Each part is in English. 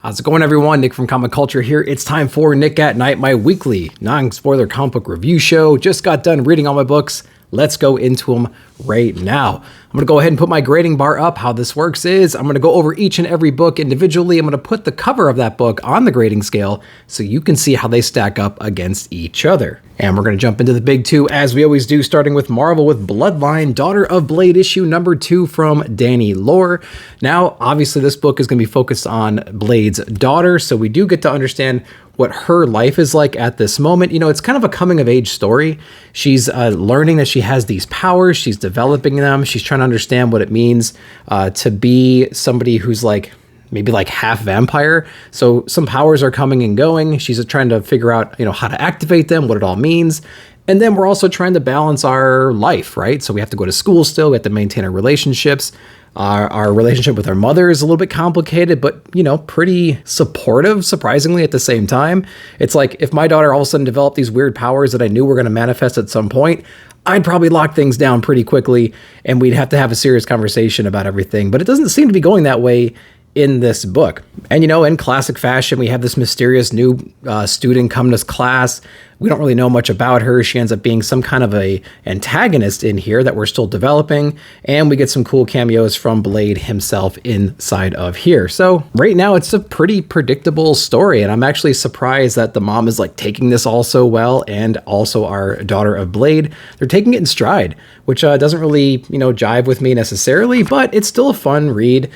How's it going, everyone? Nick from Comic Culture here. It's time for Nick at Night, my weekly non-spoiler comic book review show. Just got done reading all my books. Let's go into them right now. I'm going to go ahead and put my grading bar up. How this works is I'm going to go over each and every book individually. I'm going to put the cover of that book on the grading scale so you can see how they stack up against each other. And we're going to jump into the big two as we always do, starting with Marvel with Bloodline, Daughter of Blade issue number 2 from Danny Lore. Now, obviously this book is going to be focused on Blade's daughter, so we do get to understand what her life is like at this moment. You know, it's kind of a coming of age story. She's learning that she has these powers. She's developing them. She's trying to understand what it means to be somebody who's like, maybe like half vampire. So some powers are coming and going. She's trying to figure out, you know, how to activate them, what it all means. And then we're also trying to balance our life, right? So we have to go to school still. We have to maintain our relationships. Our relationship with our mother is a little bit complicated, but, you know, pretty supportive, surprisingly, at the same time. It's like if my daughter all of a sudden developed these weird powers that I knew were going to manifest at some point, I'd probably lock things down pretty quickly and we'd have to have a serious conversation about everything. But it doesn't seem to be going that way in this book. And, you know, in classic fashion, we have this mysterious new student come to class. We don't really know much about her. She ends up being some kind of a antagonist in here that we're still developing. And we get some cool cameos from Blade himself inside of here. So right now it's a pretty predictable story. And I'm actually surprised that the mom is like taking this all so well. And also our Daughter of Blade, they're taking it in stride, which doesn't really, you know, jive with me necessarily, but it's still a fun read.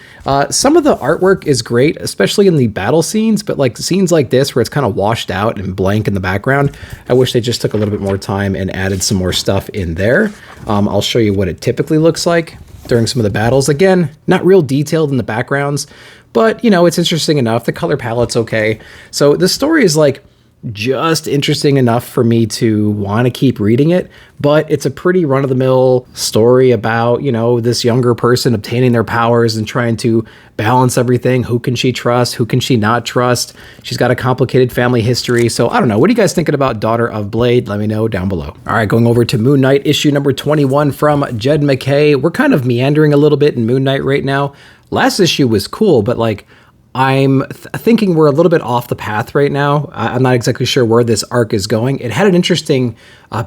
Some of the artwork is great, especially in the battle scenes, but like scenes like this where it's kind of washed out and blank in the background, I wish they just took a little bit more time and added some more stuff in there. I'll show you what it typically looks like during some of the battles. Again, not real detailed in the backgrounds, but, you know, it's interesting enough. The color palette's okay. So the story is like just interesting enough for me to want to keep reading it, but it's a pretty run-of-the-mill story about, you know, this younger person obtaining their powers and trying to balance everything. Who can she trust? Who can she not trust? She's got a complicated family history. So I don't know. What are you guys thinking about Daughter of Blade? Let me know down below. All right, going over to Moon Knight issue number 21 from Jed MacKay. We're kind of meandering a little bit in Moon Knight right now. Last issue was cool, but like, I'm thinking we're a little bit off the path right now. I'm not exactly sure where this arc is going. It had an interesting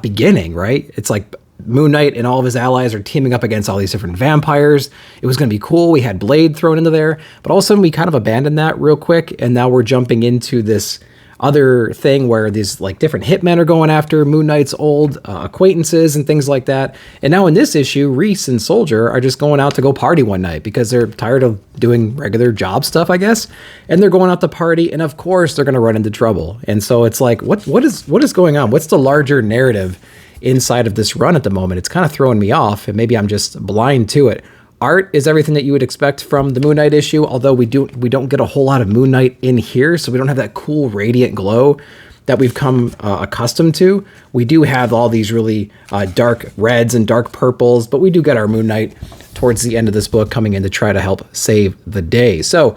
beginning, right? It's like Moon Knight and all of his allies are teaming up against all these different vampires. It was going to be cool. We had Blade thrown into there, but all of a sudden we kind of abandoned that real quick. And now we're jumping into this other thing where these like different hitmen are going after Moon Knight's old acquaintances and things like that. And now in this issue, Reese and Soldier are just going out to go party one night because they're tired of doing regular job stuff, I guess. And they're going out to party, and of course they're going to run into trouble. And so it's like, what is going on? What's the larger narrative inside of this run at the moment? It's kind of throwing me off, and maybe I'm just blind to it. Art is everything that you would expect from the Moon Knight issue, although we don't get a whole lot of Moon Knight in here, so we don't have that cool radiant glow that we've come accustomed to. We do have all these really dark reds and dark purples, but we do get our Moon Knight towards the end of this book coming in to try to help save the day. So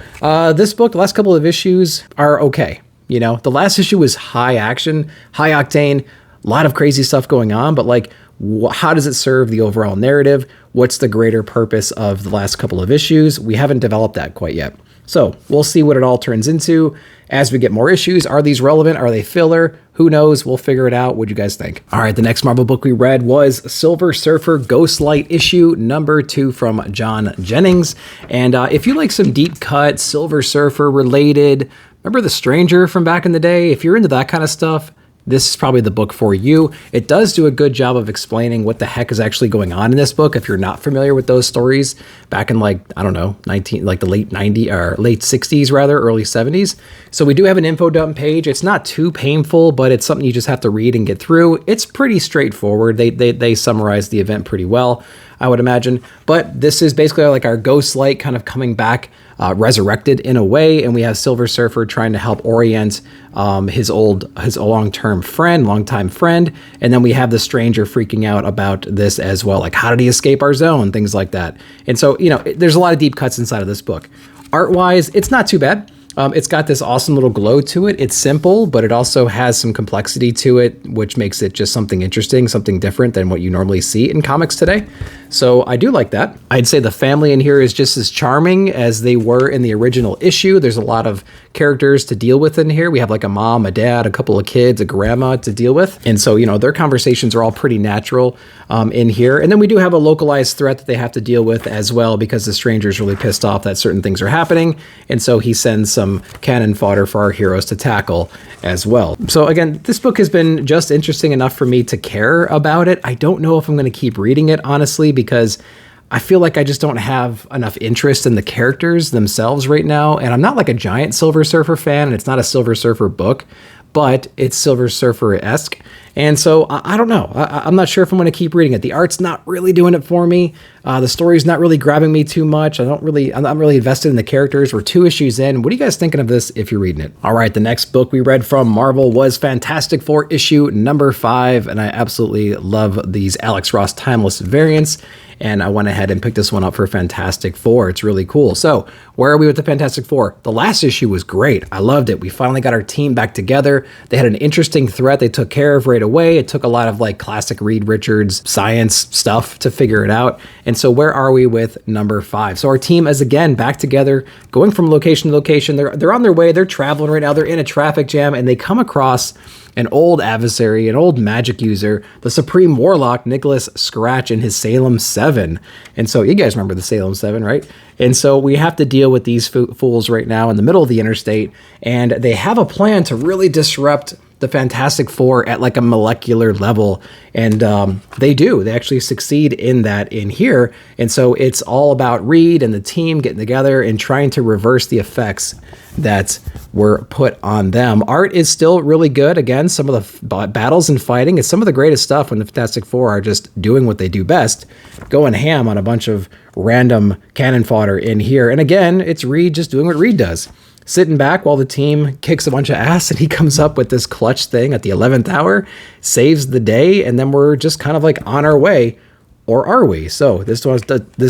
this book, the last couple of issues are okay. You know, the last issue was high action, high octane, a lot of crazy stuff going on, but like, how does it serve the overall narrative? What's the greater purpose of the last couple of issues? We haven't developed that quite yet. So we'll see what it all turns into as we get more issues. Are these relevant? Are they filler? Who knows? We'll figure it out. What do you guys think? All right, the next Marvel book we read was Silver Surfer Ghostlight issue number 2 from John Jennings. And if you like some deep cut Silver Surfer related, remember The Stranger from back in the day? If you're into that kind of stuff, this is probably the book for you. It does do a good job of explaining what the heck is actually going on in this book. If you're not familiar with those stories back in like, I don't know, the late 90s or late 60s rather, early 70s. So we do have an info dump page. It's not too painful, but it's something you just have to read and get through. It's pretty straightforward. They summarize the event pretty well, I would imagine. But this is basically like our Ghostlight kind of coming back, resurrected in a way, and we have Silver Surfer trying to help orient his longtime friend, and then we have the Stranger freaking out about this as well, like how did he escape our zone, things like that. And so, you know, there's a lot of deep cuts inside of this book. Art-wise, it's not too bad. It's got this awesome little glow to it. It's simple, but it also has some complexity to it, which makes it just something interesting, something different than what you normally see in comics today. So I do like that. I'd say the family in here is just as charming as they were in the original issue. There's a lot of characters to deal with in here. We have like a mom, a dad, a couple of kids, a grandma to deal with. And so, you know, their conversations are all pretty natural in here. And then we do have a localized threat that they have to deal with as well, because the stranger's really pissed off that certain things are happening. And so he sends some cannon fodder for our heroes to tackle as well. So again, this book has been just interesting enough for me to care about it. I don't know if I'm going to keep reading it, honestly, because I feel like I just don't have enough interest in the characters themselves right now. And I'm not like a giant Silver Surfer fan, and it's not a Silver Surfer book, but it's Silver Surfer-esque. And so I don't know. I'm not sure if I'm going to keep reading it. The art's not really doing it for me. The story's not really grabbing me too much. I'm not really invested in the characters. We're 2 issues in. What are you guys thinking of this if you're reading it? All right, the next book we read from Marvel was Fantastic Four issue number 5, and I absolutely love these Alex Ross Timeless variants. And I went ahead and picked this one up for Fantastic Four. It's really cool. So where are we with the Fantastic Four? The last issue was great. I loved it. We finally got our team back together. They had an interesting threat they took care of right away. It took a lot of like classic Reed Richards science stuff to figure it out. And so where are we with number 5? So our team is again back together, going from location to location. They're on their way. They're traveling right now. They're in a traffic jam, and they come across an old adversary, an old magic user, the Supreme Warlock, Nicholas Scratch, and his Salem 7. And so you guys remember the Salem 7, right? And so we have to deal with these fools right now in the middle of the interstate, and they have a plan to really disrupt the Fantastic Four at like a molecular level. And they do. They actually succeed in that in here. And so it's all about Reed and the team getting together and trying to reverse the effects that were put on them. Art is still really good. Again, some of the battles and fighting is some of the greatest stuff when the Fantastic Four are just doing what they do best, going ham on a bunch of random cannon fodder in here. And again, it's Reed just doing what Reed does, sitting back while the team kicks a bunch of ass, and he comes up with this clutch thing at the 11th hour, saves the day, and then we're just kind of like on our way. Or are we? So this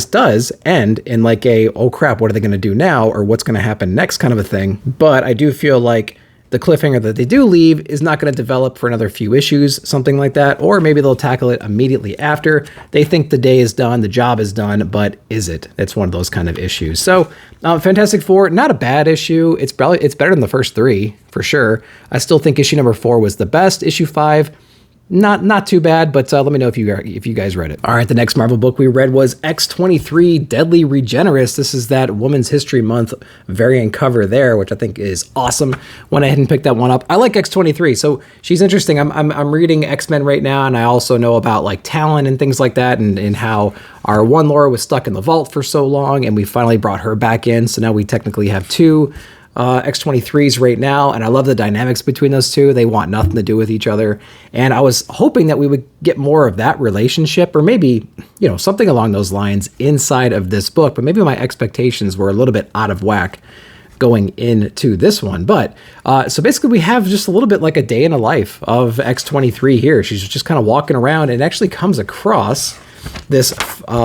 does end in like a, oh crap, what are they going to do now? Or what's going to happen next kind of a thing. But I do feel like the cliffhanger that they do leave is not going to develop for another few issues, something like that. Or maybe they'll tackle it immediately after. They think the day is done, the job is done, but is it? It's one of those kind of issues. So Fantastic Four, not a bad issue. It's better than the first 3 for sure. I still think issue number 4 was the best. Issue 5, not too bad, but let me know if you guys read it. All right, the next Marvel book we read was X-23 Deadly Regenerous. This is that Women's History Month variant cover there, which I think is awesome. Went ahead and picked that one up. I like X-23, so she's interesting. I'm reading X-Men right now, and I also know about like Talon and things like that, and how our one Laura was stuck in the vault for so long, and we finally brought her back in. So now we technically have 2 X-23s right now, and I love the dynamics between those 2. They want nothing to do with each other, and I was hoping that we would get more of that relationship, or maybe, you know, something along those lines inside of this book, but maybe my expectations were a little bit out of whack going into this one. But so basically we have just a little bit like a day in the life of X-23 here. She's just kind of walking around and actually comes across this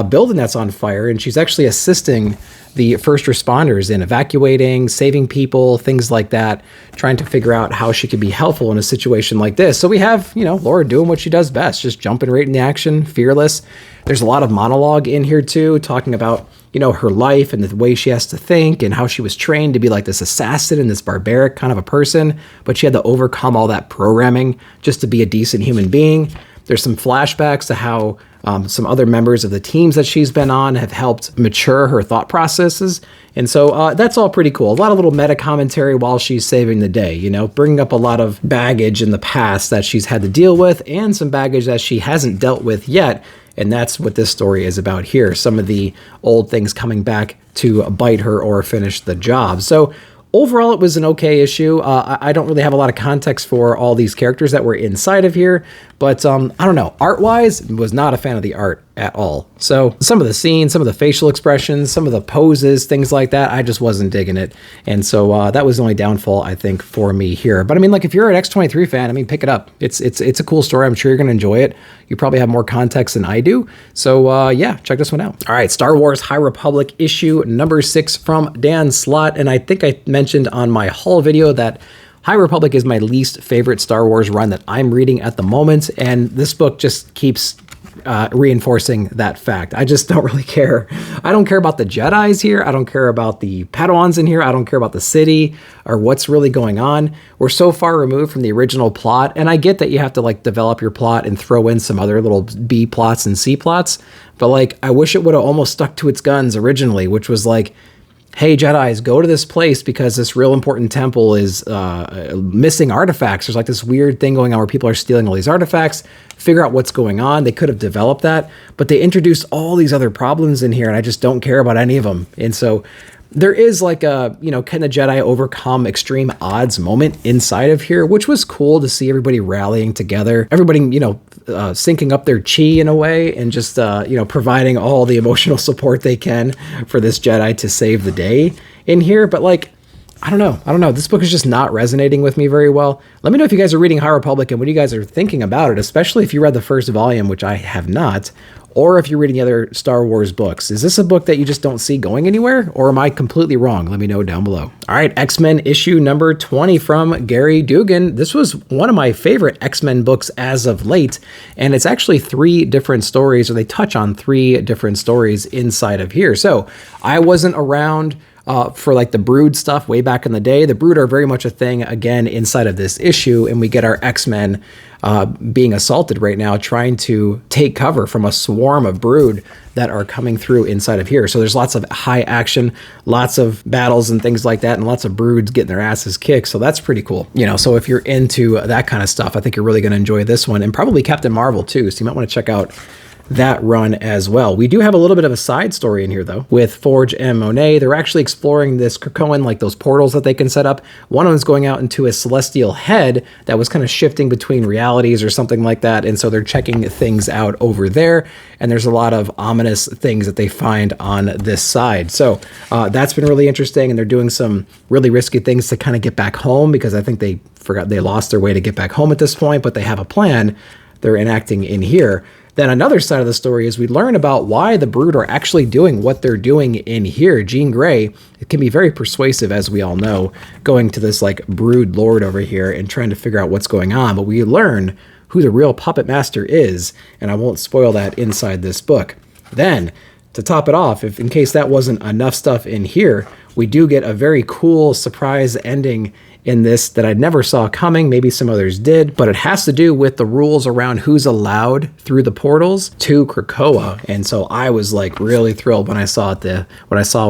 building that's on fire, and she's actually assisting the first responders in evacuating, saving people, things like that, trying to figure out how she could be helpful in a situation like this. So we have, you know, Laura doing what she does best, just jumping right in the action, fearless. There's a lot of monologue in here too, talking about, you know, her life and the way she has to think and how she was trained to be like this assassin and this barbaric kind of a person, but she had to overcome all that programming just to be a decent human being. There's some flashbacks to how some other members of the teams that she's been on have helped mature her thought processes. And so that's all pretty cool. A lot of little meta commentary while she's saving the day, you know, bringing up a lot of baggage in the past that she's had to deal with and some baggage that she hasn't dealt with yet. And that's what this story is about here. Some of the old things coming back to bite her or finish the job. So overall, it was an okay issue. I don't really have a lot of context for all these characters that were inside of here, but I don't know. Art-wise, was not a fan of the art at all. So some of the scenes, some of the facial expressions, some of the poses, things like that, I just wasn't digging it. And so that was the only downfall, I think, for me here. But I mean, like, if you're an X-23 fan, I mean, pick it up. It's a cool story. I'm sure you're going to enjoy it. You probably have more context than I do. So yeah, check this one out. All right, Star Wars High Republic issue number 6 from Dan Slott. And I think I mentioned on my haul video that High Republic is my least favorite Star Wars run that I'm reading at the moment. And this book just keeps reinforcing that fact. I just don't really care. I don't care about the Jedis here. I don't care about the Padawans in here. I don't care about the city or what's really going on. We're so far removed from the original plot, and I get that you have to like develop your plot and throw in some other little B plots and C plots, but like I wish it would have almost stuck to its guns originally, which was like, hey, Jedis, go to this place because this real important temple is missing artifacts. There's like this weird thing going on where people are stealing all these artifacts. Figure out what's going on. They could have developed that, but they introduced all these other problems in here, and I just don't care about any of them. And so there is like a, can the Jedi overcome extreme odds moment inside of here, which was cool to see everybody rallying together, everybody, syncing up their chi in a way and just, providing all the emotional support they can for this Jedi to save the day in here. But like, I don't know. This book is just not resonating with me very well. Let me know if you guys are reading High Republic and what you guys are thinking about it, especially if you read the first volume, which I have not, or if you're reading the other Star Wars books. Is this a book that you just don't see going anywhere, or am I completely wrong? Let me know down below. All right, X-Men issue number 20 from Gary Dugan. This was one of my favorite X-Men books as of late, and it's actually 3 different stories, or they touch on 3 different stories inside of here. So I wasn't around for like the Brood stuff way back in the day. The Brood are very much a thing again inside of this issue, and we get our X-Men being assaulted right now, trying to take cover from a swarm of Brood that are coming through inside of here. So there's lots of high action, lots of battles and things like that, and lots of Broods getting their asses kicked. So that's pretty cool. So if you're into that kind of stuff, I think you're really going to enjoy this one, and probably Captain Marvel too. So you might want to check out that run as well. We do have a little bit of a side story in here though with Forge and Monet. They're actually exploring this Krakoan, like those portals that they can set up. One of them's going out into a celestial head that was kind of shifting between realities or something like that, and so they're checking things out over there, and there's a lot of ominous things that they find on this side. So that's been really interesting, and they're doing some really risky things to kind of get back home, because I think they lost their way to get back home at this point, but they have a plan they're enacting in here. Then another side of the story is we learn about why the Brood are actually doing what they're doing in here. Jean Grey, it can be very persuasive, as we all know, going to this like Brood Lord over here and trying to figure out what's going on. But we learn who the real puppet master is, and I won't spoil that inside this book. Then, to top it off, if in case that wasn't enough stuff in here, we do get a very cool surprise ending in this that I never saw coming. Maybe some others did, but it has to do with the rules around who's allowed through the portals to Krakoa. And so I was like really thrilled when I saw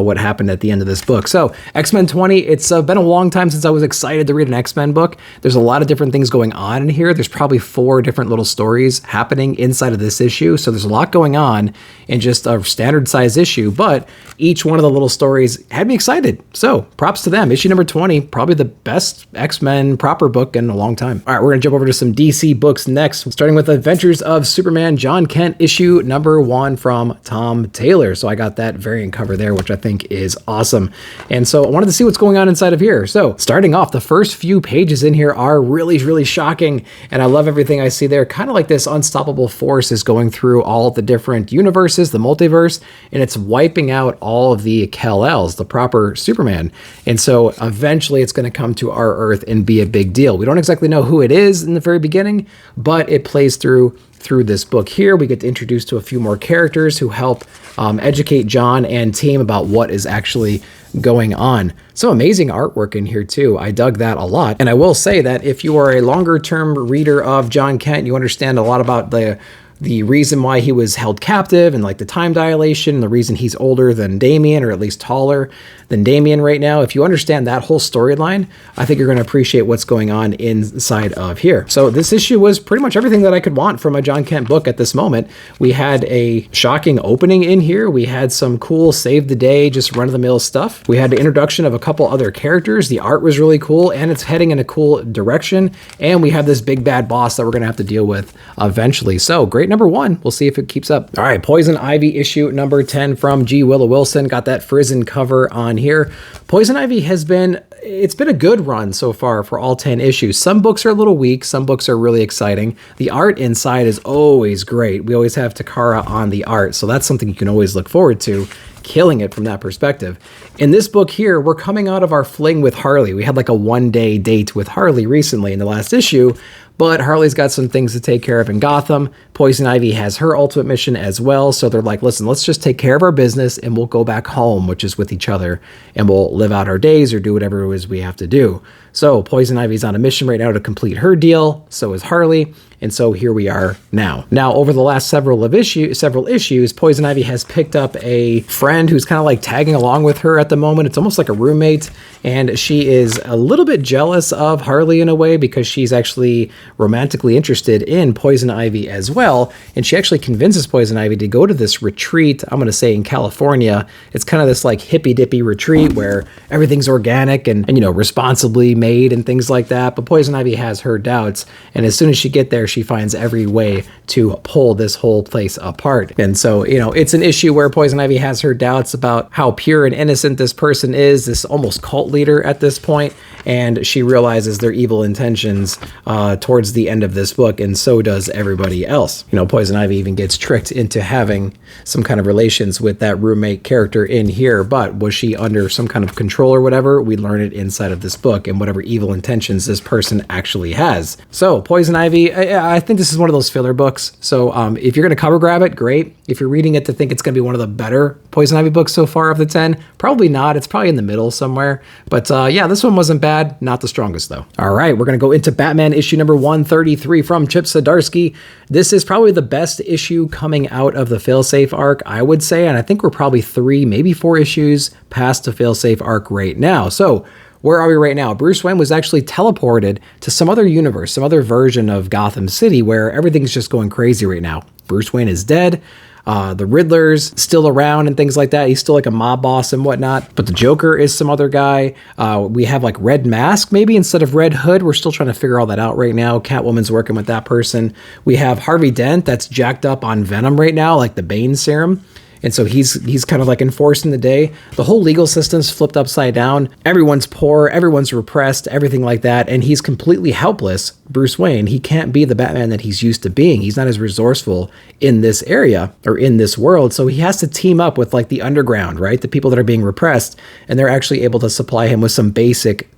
what happened at the end of this book. So X-Men 20, it's been a long time since I was excited to read an X-Men book. There's a lot of different things going on in here. There's probably 4 different little stories happening inside of this issue. So there's a lot going on in just a standard size issue, but each one of the little stories had me excited. So props to them. Issue number 20, probably the best X-Men proper book in a long time. All right, we're gonna jump over to some DC books next, starting with Adventures of Superman John Kent, issue number 1 from Tom Taylor. So I got that variant cover there, which I think is awesome. And so I wanted to see what's going on inside of here. So starting off, the first few pages in here are really, really shocking. And I love everything I see there. Kind of like this unstoppable force is going through all of the different universes, the multiverse, and it's wiping out all of the Kal-Els, the proper Superman. And so eventually it's gonna come to our Earth and be a big deal. We don't exactly know who it is in the very beginning, but it plays through this book here. We get introduced to a few more characters who help educate John and team about what is actually going on. Some amazing artwork in here too. I dug that a lot. And I will say that if you are a longer term reader of John Kent, you understand a lot about the reason why he was held captive and like the time dilation and the reason he's older than Damian, or at least taller than Damian right now. If you understand that whole storyline, I think you're going to appreciate what's going on inside of here. So this issue was pretty much everything that I could want from a John Kent book at this moment. We had a shocking opening in here. We had some cool save the day, just run of the mill stuff. We had the introduction of a couple other characters. The art was really cool and it's heading in a cool direction. And we have this big bad boss that we're going to have to deal with eventually. So great number 1. We'll see if it keeps up. All right, Poison Ivy issue number 10 from G. Willow Wilson. Got that Frizzen cover on here. Poison Ivy has been it's been a good run so far for all 10 issues. Some books are a little weak. Some books are really exciting. The art inside is always great. We always have Takara on the art, so that's something you can always look forward to. Killing it from that perspective. In this book here, we're coming out of our fling with Harley. We had like a one-day date with Harley recently in the last issue, but Harley's got some things to take care of in Gotham. Poison Ivy has her ultimate mission as well, so they're like, listen, let's just take care of our business and we'll go back home, which is with each other, and we'll live out our days or do whatever it is we have to do. So Poison Ivy's on a mission right now to complete her deal, so is Harley, and so here we are now. Now, over the last several issues, Poison Ivy has picked up a friend who's kind of like tagging along with her at the moment. It's almost like a roommate, and she is a little bit jealous of Harley in a way because she's actually romantically interested in Poison Ivy as well, and she actually convinces Poison Ivy to go to this retreat, I'm going to say in California. It's kind of this like hippy-dippy retreat where everything's organic and you know, responsibly made and things like that, but Poison Ivy has her doubts, and as soon as she gets there, she finds every way to pull this whole place apart. And so, you know, it's an issue where Poison Ivy has her doubts about how pure and innocent this person is, this almost cult leader at this point, and she realizes their evil intentions towards the end of this book, and so does everybody else. You know, Poison Ivy even gets tricked into having some kind of relations with that roommate character in here, but was she under some kind of control or whatever? We learn it inside of this book and whatever evil intentions this person actually has. So Poison Ivy, I think this is one of those filler books. So if you're going to cover grab it, great. If you're reading it to think it's going to be one of the better Poison Ivy books so far of the 10, probably not. It's probably in the middle somewhere. But yeah, this one wasn't bad. Not the strongest though. All right, we're going to go into Batman issue number 133 from Chip Zdarsky. This is probably the best issue coming out of the Failsafe arc, I would say. And I think we're probably 3, maybe 4 issues past the Failsafe arc right now. So where are we right now? Bruce Wayne was actually teleported to some other universe, some other version of Gotham City where everything's just going crazy right now. Bruce Wayne is dead. The Riddler's still around and things like that. He's still like a mob boss and whatnot. But the Joker is some other guy. We have like Red Mask maybe instead of Red Hood. We're still trying to figure all that out right now. Catwoman's working with that person. We have Harvey Dent that's jacked up on Venom right now, like the Bane serum. And so he's kind of like enforcing the day. The whole legal system's flipped upside down. Everyone's poor, everyone's repressed, everything like that. And he's completely helpless. Bruce Wayne, he can't be the Batman that he's used to being. He's not as resourceful in this area or in this world. So he has to team up with like the underground, right? The people that are being repressed. And they're actually able to supply him with some basic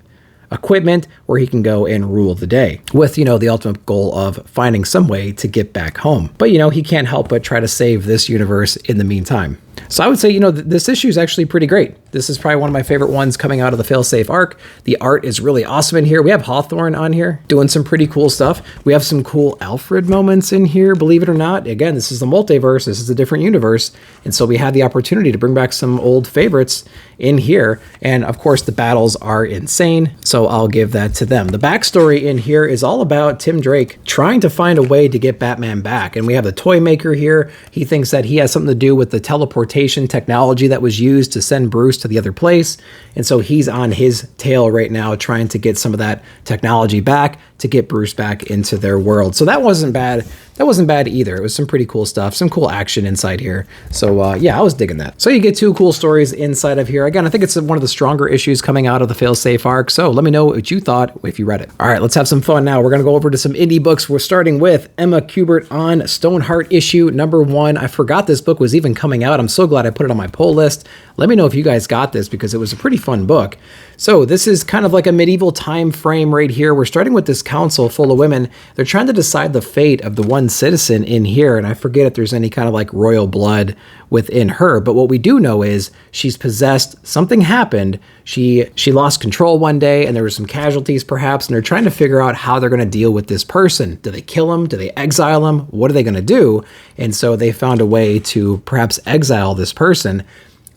equipment where he can go and rule the day with, you know, the ultimate goal of finding some way to get back home. But, you know, he can't help but try to save this universe in the meantime. So I would say, you know, this issue is actually pretty great. This is probably one of my favorite ones coming out of the Failsafe arc. The art is really awesome in here. We have Hawthorne on here doing some pretty cool stuff. We have some cool Alfred moments in here, believe it or not. Again, this is the multiverse. This is a different universe. And so we have the opportunity to bring back some old favorites in here. And of course, the battles are insane. So I'll give that to them. The backstory in here is all about Tim Drake trying to find a way to get Batman back. And we have the toy maker here. He thinks that he has something to do with the teleportation technology that was used to send Bruce to the other place. And so he's on his tail right now trying to get some of that technology back to get Bruce back into their world. So that wasn't bad. That wasn't bad either. It was some pretty cool stuff, some cool action inside here. So yeah, I was digging that. So you get 2 cool stories inside of here. Again, I think it's one of the stronger issues coming out of the Failsafe arc. So let me know what you thought if you read it. All right, let's have some fun now. We're going to go over to some indie books. We're starting with Emma Kubert on Stoneheart issue number 1. I forgot this book was even coming out. I'm so glad I put it on my pull list. Let me know if you guys got this because it was a pretty fun book. So this is kind of like a medieval time frame right here. We're starting with this council full of women. They're trying to decide the fate of the one citizen in here. And I forget if there's any kind of like royal blood within her. But what we do know is she's possessed. Something happened. She lost control one day and there were some casualties perhaps. And they're trying to figure out how they're going to deal with this person. Do they kill him? Do they exile him? What are they going to do? And so they found a way to perhaps exile this person.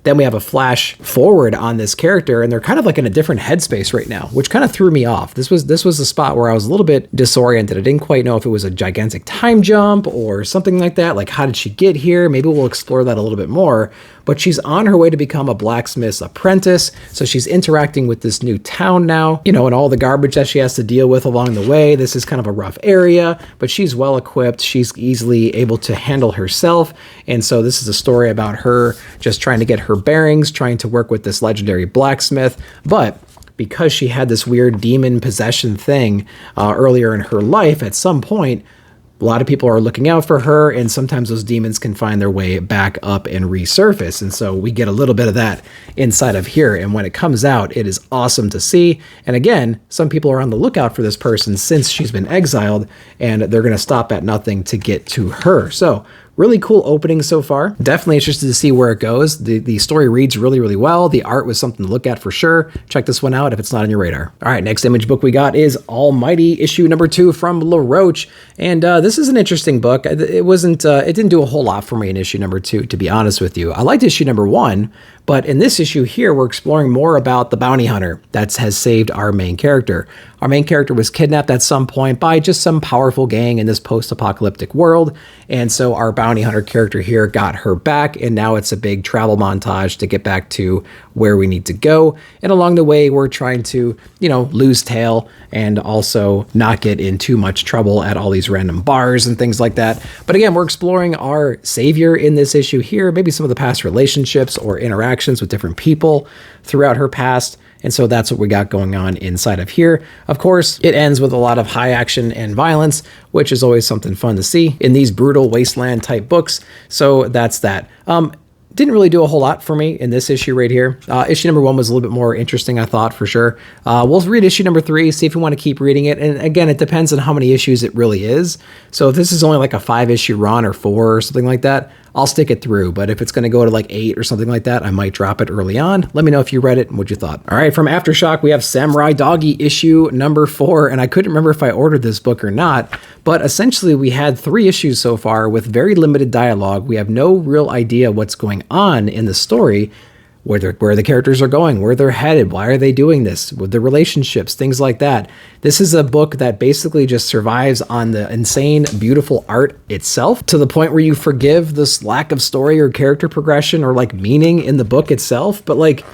Then we have a flash forward on this character and they're kind of like in a different headspace right now, which kind of threw me off. This was a spot where I was a little bit disoriented. I didn't quite know if it was a gigantic time jump or something like that. Like, how did she get here? Maybe we'll explore that a little bit more. But she's on her way to become a blacksmith's apprentice. So she's interacting with this new town now, you know, and all the garbage that she has to deal with along the way. This is kind of a rough area, but she's well equipped. She's easily able to handle herself. And so this is a story about her just trying to get her bearings, trying to work with this legendary blacksmith. But because she had this weird demon possession thing earlier in her life, at some point, a lot of people are looking out for her, and sometimes those demons can find their way back up and resurface. And so we get a little bit of that inside of here. And when it comes out, it is awesome to see. And again, some people are on the lookout for this person since she's been exiled, and they're going to stop at nothing to get to her. So really cool opening so far. Definitely interested to see where it goes. The story reads really, really well. The art was something to look at for sure. Check this one out if it's not on your radar. All right, next image book we got is Almighty, issue number 2 from LaRoche. And this is an interesting book. It didn't do a whole lot for me in issue number 2, to be honest with you. I liked issue number 1, but in this issue here, we're exploring more about the bounty hunter that has saved our main character. Our main character was kidnapped at some point by just some powerful gang in this post-apocalyptic world. And so our bounty hunter character here got her back, and now it's a big travel montage to get back to where we need to go. And along the way, we're trying to, lose tail and also not get in too much trouble at all these random bars and things like that. But again, we're exploring our savior in this issue here, maybe some of the past relationships or interactions with different people throughout her past. And so that's what we got going on inside of here. Of course, it ends with a lot of high action and violence, which is always something fun to see in these brutal wasteland type books. So that's that. Didn't really do a whole lot for me in this issue right here. Issue number 1 was a little bit more interesting, I thought, for sure. We'll read issue number 3, see if we want to keep reading it. And again, it depends on how many issues it really is. So if this is only like a 5-issue run or 4 or something like that, I'll stick it through. But if it's going to go to like 8 or something like that, I might drop it early on. Let me know if you read it and what you thought. All right, from Aftershock, we have Samurai Doggy issue number 4. And I couldn't remember if I ordered this book or not. But essentially, we had 3 issues so far with very limited dialogue. We have no real idea what's going on in the story, where the characters are going, where they're headed, why are they doing this, with the relationships, things like that. This is a book that basically just survives on the insane, beautiful art itself, to the point where you forgive this lack of story or character progression or like meaning in the book itself. But like,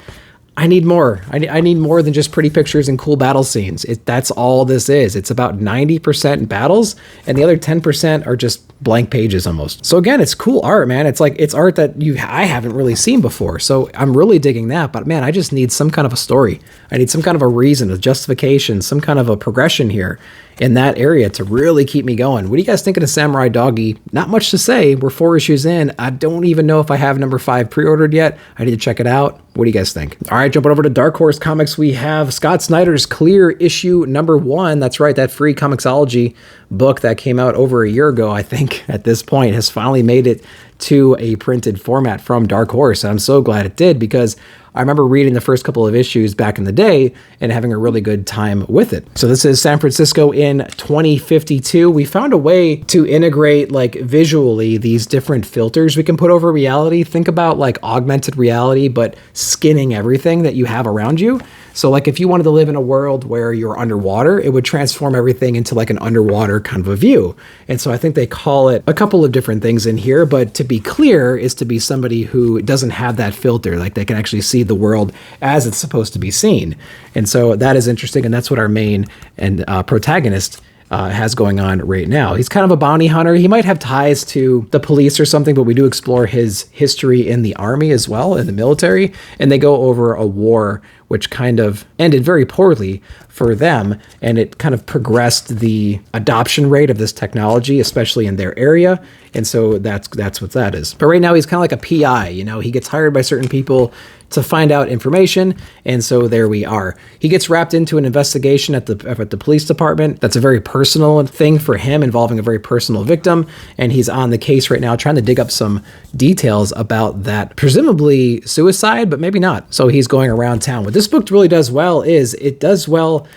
I need more. I need more than just pretty pictures and cool battle scenes. That's all this is. It's about 90% battles, and the other 10% are just blank pages almost. So again, it's cool art, man. It's art that I haven't really seen before. So I'm really digging that. But man, I just need some kind of a story. I need some kind of a reason, a justification, some kind of a progression here in that area to really keep me going. What do you guys think of Samurai Doggy? Not much to say. We're 4 issues in. I don't even know if I have number 5 pre-ordered yet. I need to check it out. What do you guys think? All right, jumping over to Dark Horse Comics, we have Scott Snyder's Clear issue number 1. That's right, that free Comixology book that came out over a year ago, I think, at this point, has finally made it to a printed format from Dark Horse. And I'm so glad it did, because I remember reading the first couple of issues back in the day and having a really good time with it. So this is San Francisco in 2052. We found a way to integrate like visually these different filters we can put over reality. Think about like augmented reality, but skinning everything that you have around you. So like if you wanted to live in a world where you're underwater, it would transform everything into like an underwater kind of a view. And so I think they call it a couple of different things in here, but to be clear is to be somebody who doesn't have that filter, like they can actually see the world as it's supposed to be seen. And so that is interesting, and that's what our main and protagonist has going on right now. He's kind of a bounty hunter. He might have ties to the police or something, but we do explore his history in the army as well, in the military, and they go over a war which kind of ended very poorly for them, and it kind of progressed the adoption rate of this technology, especially in their area. And so that's what that is. But right now he's kind of like a PI, he gets hired by certain people to find out information, and so there we are. He gets wrapped into an investigation at the police department. That's a very personal thing for him, involving a very personal victim, and he's on the case right now trying to dig up some details about that, presumably suicide, but maybe not. So he's going around town. What this book really does well is it does well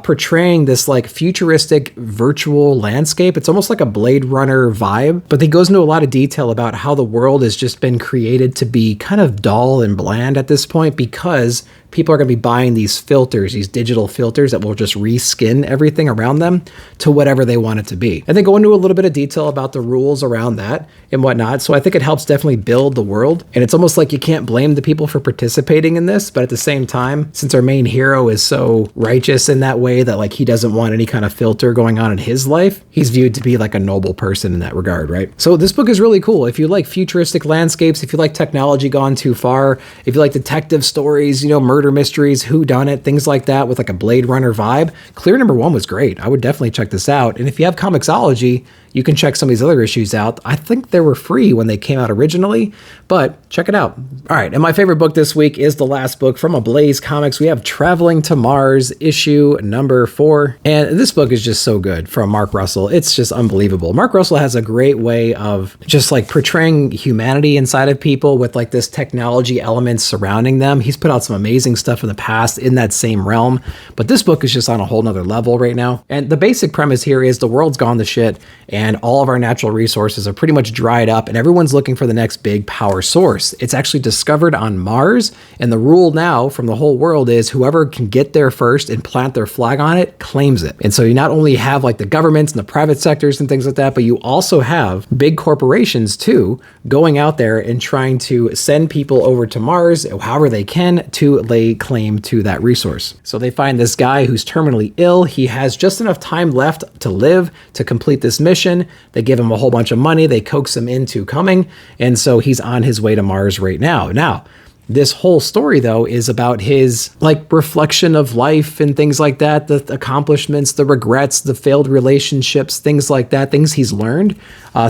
portraying this like futuristic virtual landscape. It's almost like a Blade Runner vibe, but he goes into a lot of detail about how the world has just been created to be kind of dull and bland at this point, because people are going to be buying these filters, these digital filters that will just reskin everything around them to whatever they want it to be. And they go into a little bit of detail about the rules around that and whatnot. So I think it helps definitely build the world. And it's almost like you can't blame the people for participating in this, but at the same time, since our main hero is so righteous in that way that like he doesn't want any kind of filter going on in his life, he's viewed to be like a noble person in that regard, right? So this book is really cool. If you like futuristic landscapes, if you like technology gone too far, if you like detective stories, murder murder mysteries, whodunit, things like that with like a Blade Runner vibe. Clear number 1 was great. I would definitely check this out. And if you have Comixology, you can check some of these other issues out. I think they were free when they came out originally, but check it out. All right, and my favorite book this week is the last book from Ablaze Comics. We have Traveling to Mars, issue number 4. And this book is just so good from Mark Russell. It's just unbelievable. Mark Russell has a great way of just like portraying humanity inside of people with like this technology elements surrounding them. He's put out some amazing stuff in the past in that same realm, but this book is just on a whole nother level right now. And the basic premise here is the world's gone to shit, and all of our natural resources are pretty much dried up, and everyone's looking for the next big power source. It's actually discovered on Mars, and the rule now from the whole world is whoever can get there first and plant their flag on it claims it. And so you not only have like the governments and the private sectors and things like that, but you also have big corporations too going out there and trying to send people over to Mars however they can to lay claim to that resource. So they find this guy who's terminally ill. He has just enough time left to live to complete this mission. They give him a whole bunch of money. They coax him into coming. And so he's on his way to Mars right now. Now, this whole story, though, is about his like reflection of life and things like that, the accomplishments, the regrets, the failed relationships, things like that, things he's learned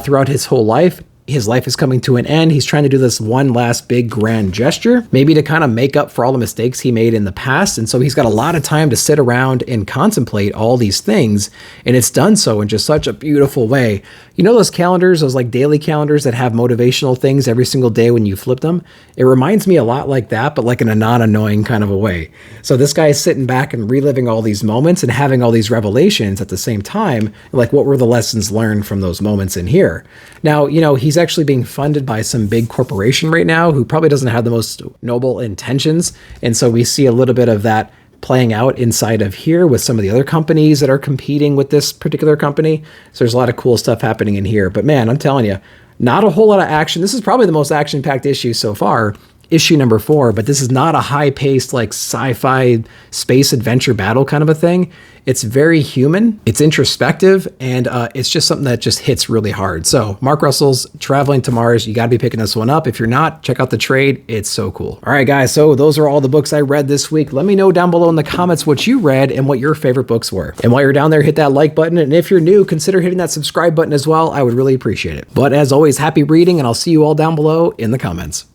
throughout his whole life. His life is coming to an end. He's trying to do this one last big grand gesture, maybe to kind of make up for all the mistakes he made in the past. And so he's got a lot of time to sit around and contemplate all these things. And it's done so in just such a beautiful way. You know those calendars, those like daily calendars that have motivational things every single day when you flip them? It reminds me a lot like that, but like in a non-annoying kind of a way. So this guy is sitting back and reliving all these moments and having all these revelations at the same time. Like, what were the lessons learned from those moments in here? Now, you know, he's actually being funded by some big corporation right now who probably doesn't have the most noble intentions. And so we see a little bit of that playing out inside of here with some of the other companies that are competing with this particular company. So there's a lot of cool stuff happening in here. But man, I'm telling you, not a whole lot of action. This is probably the most action-packed issue so far, issue number 4, but this is not a high-paced like sci-fi space adventure battle kind of a thing. It's very human, it's introspective, and it's just something that just hits really hard. So Mark Russell's Traveling to Mars, you got to be picking this one up. If you're not, check out the trade. It's so cool. All right, guys, so those are all the books I read this week. Let me know down below in the comments what you read and what your favorite books were. And while you're down there, hit that like button. And if you're new, consider hitting that subscribe button as well. I would really appreciate it. But as always, happy reading, and I'll see you all down below in the comments.